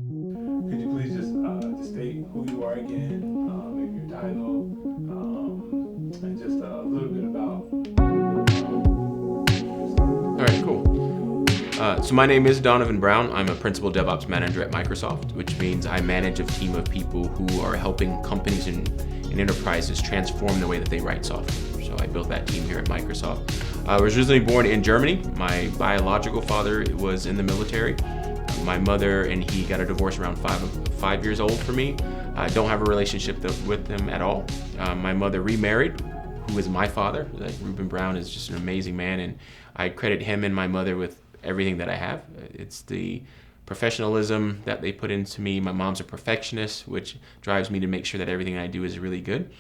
Could you please just state who you are again, maybe your title, and just a little bit about yourself? All right, cool. So my name is Donovan Brown. I'm a principal DevOps manager at Microsoft, which means I manage a team of people who are helping companies and enterprises transform the way that they write software. So I built that team here at Microsoft. I was originally born in Germany. My biological father was in the military. My mother and he got a divorce around 5 years old for me. I don't have a relationship with them at all. My mother remarried, who is my father. Like, Reuben Brown is just an amazing man, and I credit him and my mother with everything that I have. It's the professionalism that they put into me. My mom's a perfectionist, which drives me to make sure that everything I do is really good.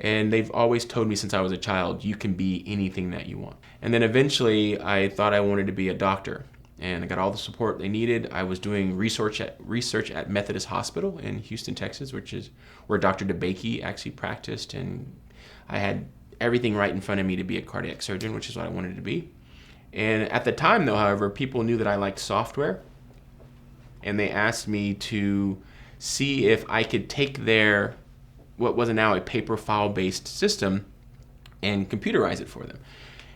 And they've always told me since I was a child, you can be anything that you want. And then eventually I thought I wanted to be a doctor, and I got all the support they needed. I was doing research at Methodist Hospital in Houston, Texas, which is where Dr. DeBakey actually practiced, and I had everything right in front of me to be a cardiac surgeon, which is what I wanted to be. And at the time, though, however, people knew that I liked software, and they asked me to see if I could take their what was now a paper file-based system and computerize it for them.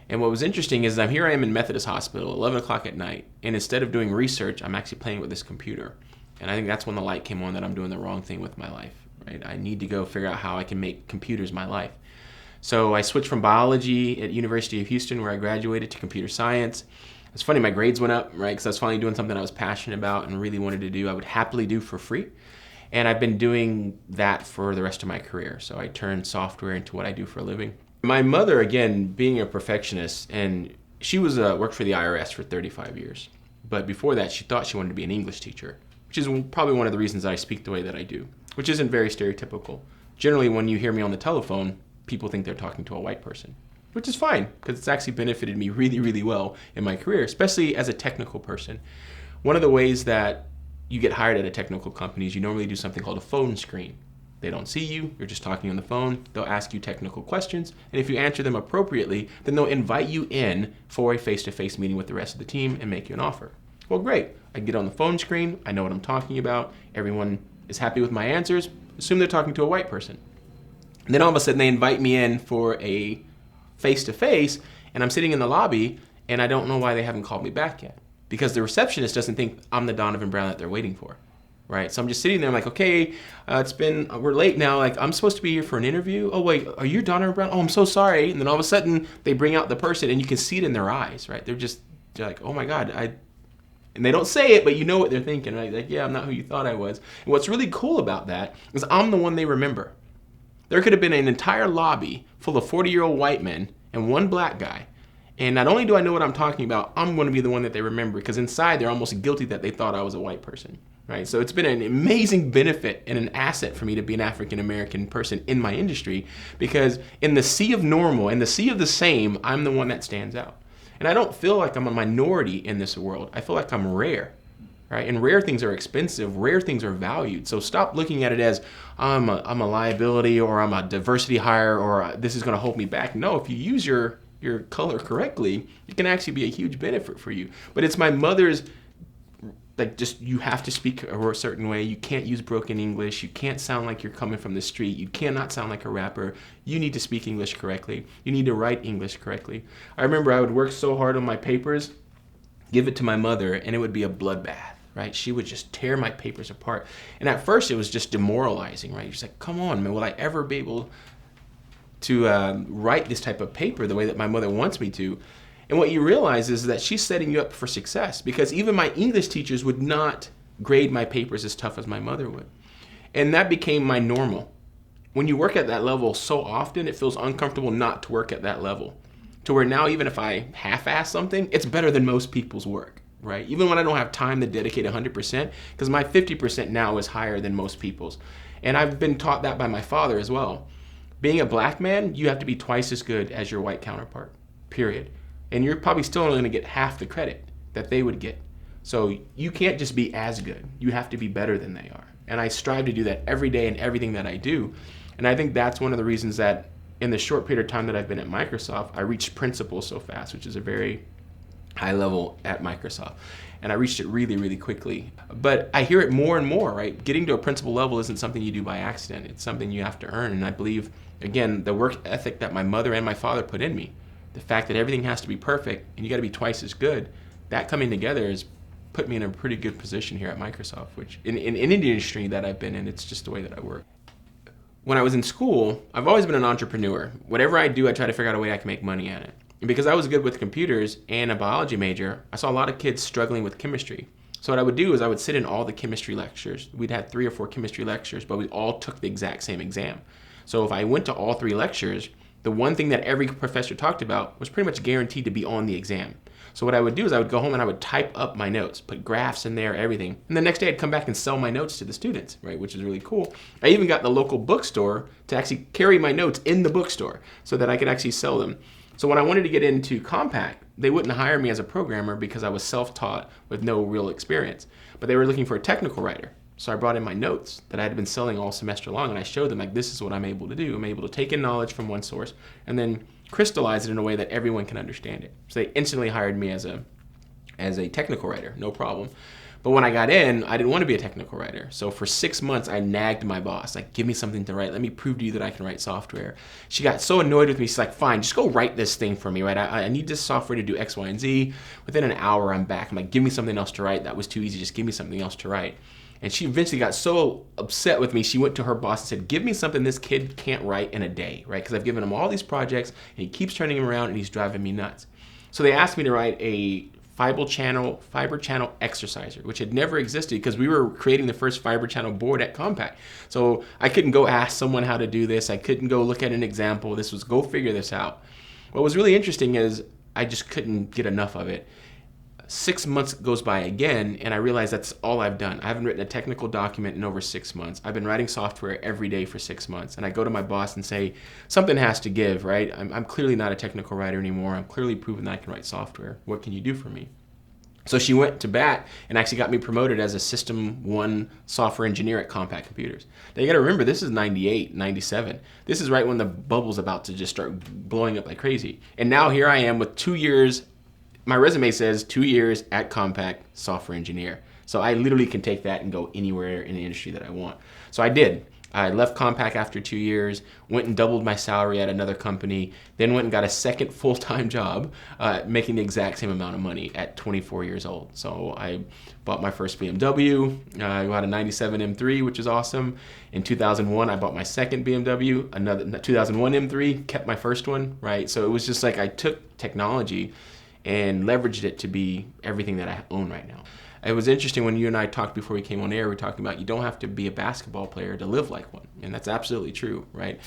And what was interesting is that here I am in Methodist Hospital, 11 o'clock at night, and instead of doing research, I'm actually playing with this computer. And I think that's when the light came on that I'm doing the wrong thing with my life, right? I need to go figure out how I can make computers my life. So I switched from biology at University of Houston, where I graduated, to computer science. It's funny, my grades went up, right? Because I was finally doing something I was passionate about and really wanted to do. I would happily do for free. And I've been doing that for the rest of my career. So I turned software into what I do for a living. My mother, again, being a perfectionist, and she was worked for the IRS for 35 years. But before that, she thought she wanted to be an English teacher, which is probably one of the reasons I speak the way that I do, which isn't very stereotypical. Generally, when you hear me on the telephone, people think they're talking to a white person, which is fine because it's actually benefited me really, really well in my career, especially as a technical person. One of the ways that you get hired at a technical company is you normally do something called a phone screen. They don't see you, you're just talking on the phone. They'll ask you technical questions, and if you answer them appropriately, then they'll invite you in for a face-to-face meeting with the rest of the team and make you an offer. Well, great. I get on the phone screen, I know what I'm talking about, everyone is happy with my answers, assume they're talking to a white person. And then all of a sudden they invite me in for a face-to-face, and I'm sitting in the lobby, and I don't know why they haven't called me back yet. Because the receptionist doesn't think I'm the Donovan Brown that they're waiting for, right? So I'm just sitting there, I'm like, okay, we're late now. Like, I'm supposed to be here for an interview. Oh, wait, are you Donovan Brown? Oh, I'm so sorry. And then all of a sudden they bring out the person, and you can see it in their eyes, right? They're like, oh my God, and they don't say it, but you know what they're thinking, right? Like, yeah, I'm not who you thought I was. And what's really cool about that is I'm the one they remember. There could have been an entire lobby full of 40-year-old white men and one black guy. And not only do I know what I'm talking about, I'm going to be the one that they remember, because inside they're almost guilty that they thought I was a white person, right? So it's been an amazing benefit and an asset for me to be an African American person in my industry, because in the sea of normal, in the sea of the same, I'm the one that stands out. And I don't feel like I'm a minority in this world. I feel like I'm rare. Right? And rare things are expensive, rare things are valued. So stop looking at it as I'm a liability, or I'm a diversity hire, or this is going to hold me back. No, if you use your color correctly, it can actually be a huge benefit for you. But it's my mother's, like, just, you have to speak a certain way. You can't use broken English. You can't sound like you're coming from the street. You cannot sound like a rapper. You need to speak English correctly. You need to write English correctly. I remember I would work so hard on my papers, give it to my mother, and it would be a bloodbath. Right? She would just tear my papers apart. And at first it was just demoralizing, right? She's like, come on, man, will I ever be able to write this type of paper the way that my mother wants me to? And what you realize is that she's setting you up for success, because even my English teachers would not grade my papers as tough as my mother would. And that became my normal. When you work at that level so often, it feels uncomfortable not to work at that level. To where now, even if I half-ass something, it's better than most people's work. Right? Even when I don't have time to dedicate 100%, because my 50% now is higher than most people's. And I've been taught that by my father as well. Being a black man, you have to be twice as good as your white counterpart, period. And you're probably still only going to get half the credit that they would get. So you can't just be as good. You have to be better than they are. And I strive to do that every day in everything that I do. And I think that's one of the reasons that in the short period of time that I've been at Microsoft, I reached principal so fast, which is a very high level at Microsoft. and I reached it really, really quickly. But I hear it more and more, right? Getting to a principal level isn't something you do by accident. It's something you have to earn. And I believe, again, the work ethic that my mother and my father put in me, the fact that everything has to be perfect and you got to be twice as good, that coming together has put me in a pretty good position here at Microsoft, which in the industry that I've been in, it's just the way that I work. When I was in school, I've always been an entrepreneur. Whatever I do, I try to figure out a way I can make money at it. And because I was good with computers and a biology major, I saw a lot of kids struggling with chemistry. So what I would do is I would sit in all the chemistry lectures. We'd have 3 or 4 chemistry lectures, but we all took the exact same exam. So if I went to all 3 lectures, the one thing that every professor talked about was pretty much guaranteed to be on the exam. So what I would do is I would go home and I would type up my notes, put graphs in there, everything. And the next day I'd come back and sell my notes to the students, right, which is really cool. I even got the local bookstore to actually carry my notes in the bookstore so that I could actually sell them. So when I wanted to get into Compaq, they wouldn't hire me as a programmer because I was self-taught with no real experience. But they were looking for a technical writer. So I brought in my notes that I had been selling all semester long, and I showed them, like, this is what I'm able to do. I'm able to take in knowledge from one source and then crystallize it in a way that everyone can understand it. So they instantly hired me as a technical writer, no problem. But when I got in, I didn't want to be a technical writer. So for 6 months, I nagged my boss, like, give me something to write. Let me prove to you that I can write software. She got so annoyed with me. She's like, fine, just go write this thing for me, right? I need this software to do X, Y, and Z. Within an hour, I'm back. I'm like, give me something else to write. That was too easy. Just give me something else to write. And she eventually got so upset with me, she went to her boss and said, give me something this kid can't write in a day, right? Because I've given him all these projects, and he keeps turning them around, and he's driving me nuts. So they asked me to write a fiber channel exerciser, which had never existed because we were creating the first fiber channel board at Compaq. So I couldn't go ask someone how to do this. I couldn't go look at an example. This was go figure this out. What was really interesting is I just couldn't get enough of it. 6 months goes by again, and I realize that's all I've done. I haven't written a technical document in over 6 months. I've been writing software every day for 6 months, and I go to my boss and say, something has to give, right? I'm clearly not a technical writer anymore. I'm clearly proven that I can write software. What can you do for me? So she went to bat and actually got me promoted as a System 1 software engineer at Compaq Computers. Now you gotta remember, this is 98, 97. This is right when the bubble's about to just start blowing up like crazy. And now here I am with 2 years. My resume says 2 years at Compaq, software engineer. So I literally can take that and go anywhere in the industry that I want. So I did. I left Compaq after 2 years, went and doubled my salary at another company, then went and got a second full-time job, making the exact same amount of money at 24 years old. So I bought my first BMW. I got a 97 M3, which is awesome. In 2001, I bought my second BMW, another 2001 M3, kept my first one, right? So it was just like I took technology and leveraged it to be everything that I own right now. It was interesting when you and I talked before we came on air, we were talking about you don't have to be a basketball player to live like one. And that's absolutely true, right?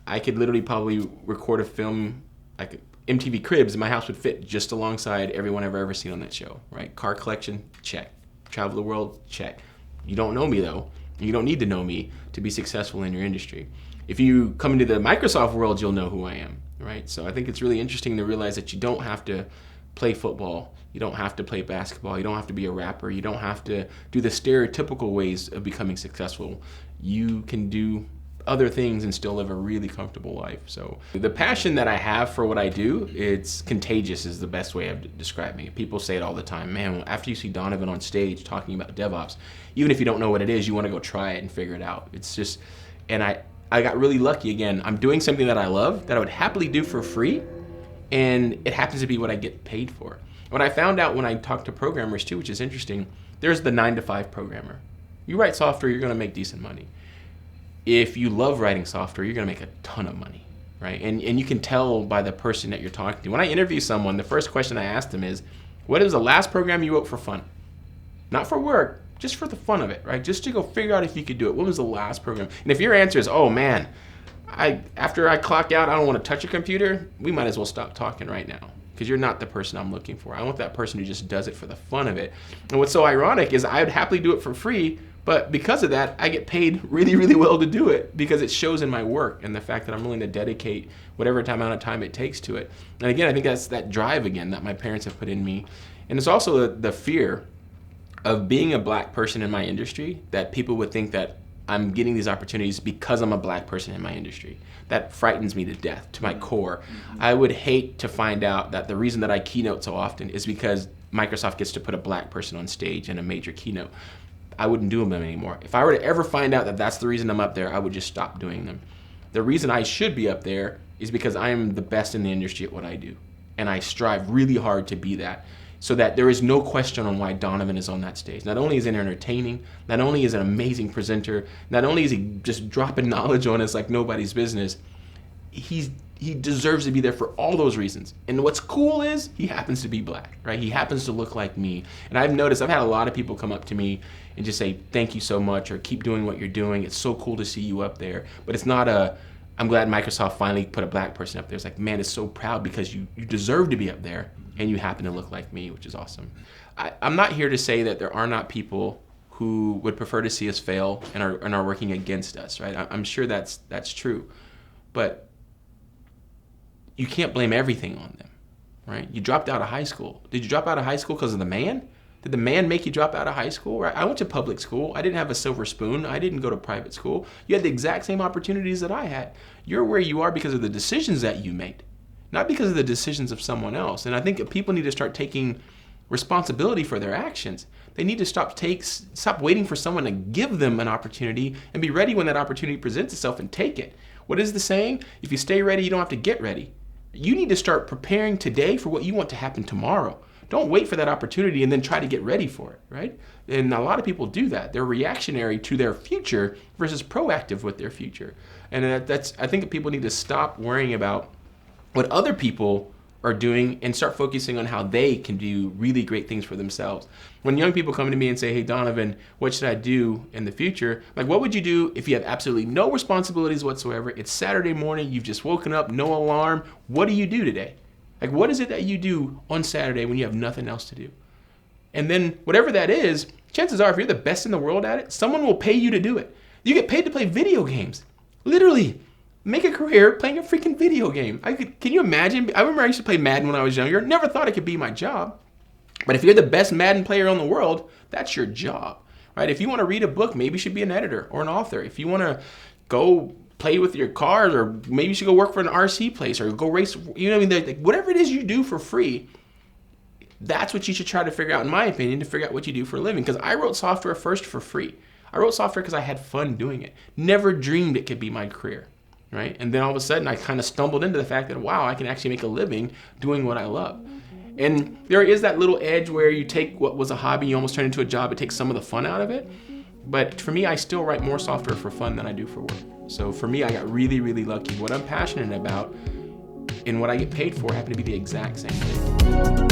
I could literally probably record a film, like MTV Cribs, and my house would fit just alongside everyone I've ever seen on that show, right? Car collection, check. Travel the world, check. You don't know me though. You don't need to know me to be successful in your industry. If you come into the Microsoft world, you'll know who I am, right? So I think it's really interesting to realize that you don't have to play football, you don't have to play basketball, you don't have to be a rapper, you don't have to do the stereotypical ways of becoming successful. You can do other things and still live a really comfortable life. So the passion that I have for what I do, it's contagious is the best way of describing it. People say it all the time, man, after you see Donovan on stage talking about DevOps, even if you don't know what it is, you want to go try it and figure it out. It's just, and I got really lucky again. I'm doing something that I love, that I would happily do for free, and it happens to be what I get paid for. What I found out when I talked to programmers too, which is interesting, there's the 9-to-5 programmer. You write software, you're gonna make decent money. If you love writing software, you're gonna make a ton of money, right? And you can tell by the person that you're talking to. When I interview someone, the first question I ask them is, what is the last program you wrote for fun? Not for work, just for the fun of it, right? Just to go figure out if you could do it. What was the last program? And if your answer is, oh man, after I clock out, I don't want to touch a computer, we might as well stop talking right now, because you're not the person I'm looking for. I want that person who just does it for the fun of it. And what's so ironic is I would happily do it for free, but because of that, I get paid really, really well to do it, because it shows in my work and the fact that I'm willing to dedicate whatever amount of time it takes to it. And again, I think that's that drive again that my parents have put in me. And it's also the fear of being a black person in my industry, that people would think that I'm getting these opportunities because I'm a black person in my industry. That frightens me to death, to my core. I would hate to find out that the reason that I keynote so often is because Microsoft gets to put a black person on stage in a major keynote. I wouldn't do them anymore. If I were to ever find out that that's the reason I'm up there, I would just stop doing them. The reason I should be up there is because I am the best in the industry at what I do. And I strive really hard to be that, so that there is no question on why Donovan is on that stage. Not only is he entertaining, not only is he an amazing presenter, not only is he just dropping knowledge on us like nobody's business, he deserves to be there for all those reasons. And what's cool is he happens to be black, right? He happens to look like me. And I've noticed, I've had a lot of people come up to me and just say, thank you so much, or keep doing what you're doing. It's so cool to see you up there. But it's not I'm glad Microsoft finally put a black person up there. It's like, man, it's so proud because you deserve to be up there and you happen to look like me, which is awesome. I'm not here to say that there are not people who would prefer to see us fail and are working against us, right? I'm sure that's true. But you can't blame everything on them, right? You dropped out of high school. Did you drop out of high school because of the man? Did the man make you drop out of high school? Right? I went to public school. I didn't have a silver spoon. I didn't go to private school. You had the exact same opportunities that I had. You're where you are because of the decisions that you made, not because of the decisions of someone else. And I think people need to start taking responsibility for their actions. They need to stop waiting for someone to give them an opportunity and be ready when that opportunity presents itself and take it. What is the saying? If you stay ready, you don't have to get ready. You need to start preparing today for what you want to happen tomorrow. Don't wait for that opportunity and then try to get ready for it, right? And a lot of people do that. They're reactionary to their future versus proactive with their future. And I think that people need to stop worrying about what other people are doing and start focusing on how they can do really great things for themselves. When young people come to me and say, hey, Donovan, what should I do in the future? Like, what would you do if you have absolutely no responsibilities whatsoever? It's Saturday morning, you've just woken up, no alarm. What do you do today? Like, what is it that you do on Saturday when you have nothing else to do? And then whatever that is, chances are if you're the best in the world at it, someone will pay you to do it. You get paid to play video games. Literally. Make a career playing a freaking video game. Can you imagine? I remember I used to play Madden when I was younger. Never thought it could be my job. But if you're the best Madden player in the world, that's your job, right? If you want to read a book, maybe you should be an editor or an author. If you want to go play with your cars, or maybe you should go work for an RC place or go race, you know what I mean? Like, whatever it is you do for free, that's what you should try to figure out, in my opinion, to figure out what you do for a living. Because I wrote software first for free. I wrote software because I had fun doing it. Never dreamed it could be my career. Right? And then all of a sudden I kind of stumbled into the fact that, wow, I can actually make a living doing what I love. And there is that little edge where you take what was a hobby, you almost turn it into a job, it takes some of the fun out of it. But for me, I still write more software for fun than I do for work. So for me, I got really, really lucky. What I'm passionate about and what I get paid for happen to be the exact same thing.